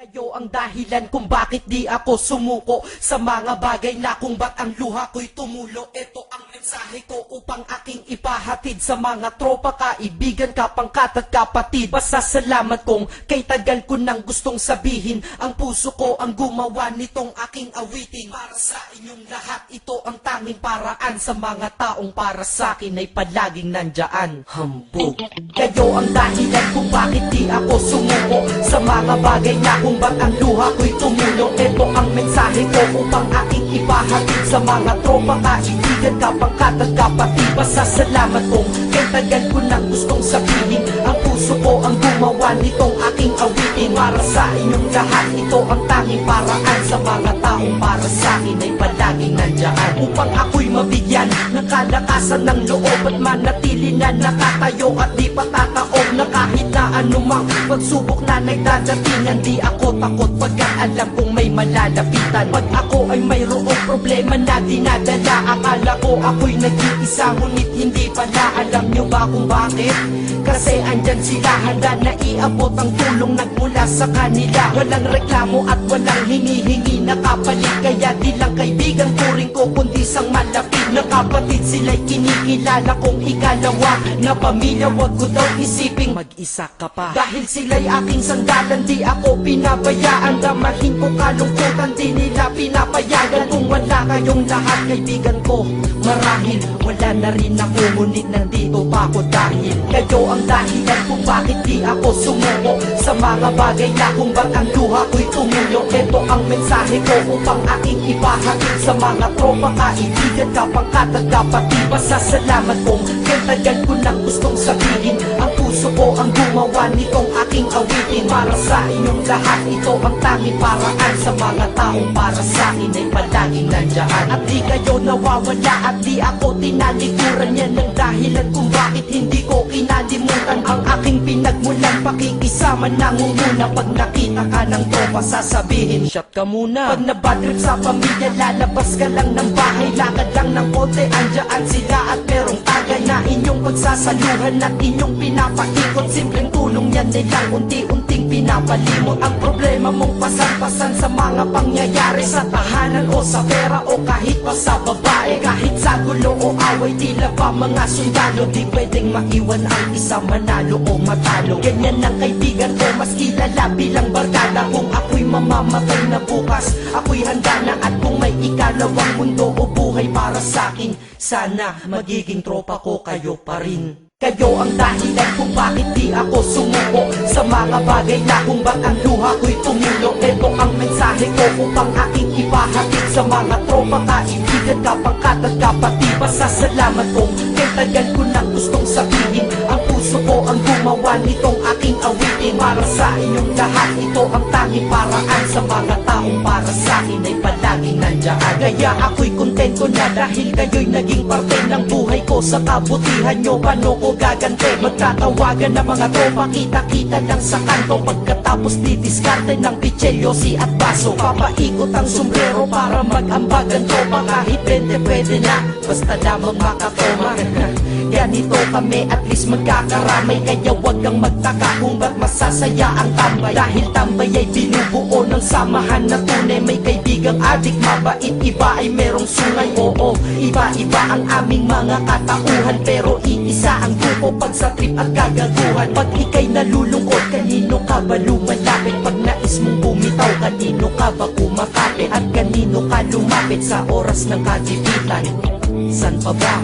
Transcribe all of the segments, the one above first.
Kayo ang dahilan kung bakit di ako sumuko sa mga bagay na kung ba't ang luha ko'y tumulo. Ito ang mensahe ko upang aking ipahatid sa mga tropa, kaibigan, kapangkat at kapatid. Pasasalamat kong kay tagal ko nang gustong sabihin. Ang puso ko ang gumawa nitong aking awitin. Para sa inyong lahat, ito ang tanging paraan sa mga taong para sa akin ay palaging nandyan. Hambog. Kayo ang dahilan kung bakit di ako sumuko sa mga bagay na kung ba't ang luha ko'y tumulo. Ito ang mensahe ko upang aking ipahatid sa mga tropa, kaibigan, kapangkat at kapatid. Pasasalamat kong kay tagal ko nang gustong sabihin. Ang puso ko ang gumawa nitong aking awitin. Para sa inyong lahat, ito ang tanging paraan sa mga taong para sa akin ay palaging nandyan. Upang ako'y mabigyan ng kalakasan ng loob at manatili na nakatayo at di patataob na kahit na anumang pagsubok na nagdadatingan. Di ako takot pagkat alam kong may malalapitan. Pag ako ay mayroong problema na dinadala, akala ko ako'y nag-iisa, ngunit hindi pala. Alam nyo ba kung bakit? Kasi andyan sila, handa na iabot ang tulong nagmula sa kanila. Walang reklamo at walang hinihingi na kapalit. Kaya di lang kaibigan ko rin ko kundi sang malapit na kapatid. Sila'y kinikilala kong ikalawa na pamilya. Wag ko daw isiping mag-isa ka pa. Dahil sila'y aking sandalan, di ako pinabayaan. Damahin ko kalungkutan, di nila pinapayagan. Kung wala kayong lahat kaibigan ko, marahil wala na rin ako. Ngunit nandito pa ako dahil kayo ang dahilan kung bakit di ako sumuko sa mga bagay na kung ba't ang luha ko'y tumulo. Ito ang mensahe ko upang aking ipahatid sa mga tropa, kaibigan, kapangkat at kapatid. Pasasalamat kong kay tagal ko nang gustong sabihin. Ang puso ko ang gumawa nitong aking awitin. Para sa inyong lahat, ito ang tanging paraan sa mga taong para sa akin ay palaging nandyan. At di kayo nawawala at di ako tinalikuran. Yan ang dahilan kung bakit hindi ko kinalimutan ang aking pinagmulan. Pakikisama nangunguna pag nakita ka ng tropa, sasabihin shot ka muna. Pag nabadrip sa pamilya, lalabas ka lang ng bahay. Lakad lang ng konti, andyan sila at merong tagay na inyong pagsasaluhan at inyong pinapaikot. Simpleng tulong yan nilang unti-unting pinapalimot. Ang problema mong pasan-pasan sa mga pangyayari sa tahanan o sa pera o kahit pa sa babae. Kahit sa gulo o away, tila ba mga sundalo, di pwedeng maiwan ang isa manalo o matalo. Ganyan ang kaibigan ko, mas kilala bilang barkada. Kung ako'y mamamatay na bukas, ako'y handa na. At kung may ikalawang mundo o buhay para sa'kin, sana magiging tropa ko kayo pa rin. Kayo ang dahilan kung bakit di ako sumuko sa mga bagay na kung ba't ang luha ko'y tumulo. Ito ang mensahe ko upang aking ipahatid sa mga tropa, kaibigan, kapangkat at kapatid. Pasasalamat kong kay tagal ko nang gustong sabihin. Ang puso ko ang gumawa nitong aking awitin. Para sa inyong lahat, ito ang tanging paraan sa mga taong para sa akin ay palaging nandyan. Kaya ako'y kontento na dahil kayo'y naging parte ng buhay ko. Sa kabutihan nyo, paano ko gagante? Magtatawagan ng mga tropa, kita-kita lang sa kanto. Pagkatapos didiskarte ng pichelyosi at baso. Papaikot ang sombrero para mag-ambag ang tropa. Kahit 20 pwede na, basta lamang makatoma. Ganito kami, at least magkakaramay. Kaya wag kang magtaka kung ba't masasaya ang tambay. Dahil tambay ay binubuo ng samahan na tunay. May kaibigang adik, mabait, iba ay merong sungay. Oo, iba-iba ang aming mga katauhan, pero iisa ang grupo pag sa trip at kagaguhan. Pag ika'y nalulungkot, kanino ka ba lumalapit? Pag nais mong bumitaw, kanino ka ba kumakapit? At kanino ka lumapit sa oras ng kagipitan? San pa ba?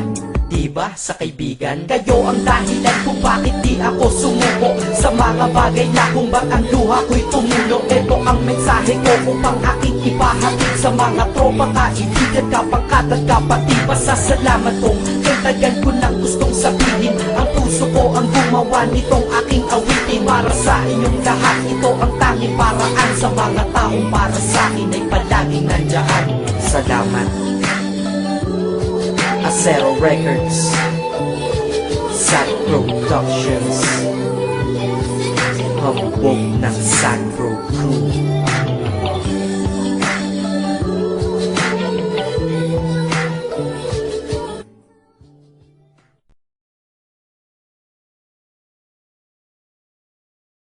Diba sa kaibigan? Kayo ang dahilan kung bakit di ako sumuko sa mga bagay na kung ba't ang luha ko'y tumulo. Ito ang mensahe ko upang aking ipahatid sa mga tropa, kaibigan, kapangkat at kapatid. Pasasalamat kong kay tagal ko nang gustong sabihin. Ang puso ko ang gumawa nitong aking awitin. Para sa inyong lahat, ito ang tanging paraan sa mga taong para sa akin ay palaging nandyan. Salamat. Acero Records, Sad Productions, hambog ng Sacro Crew.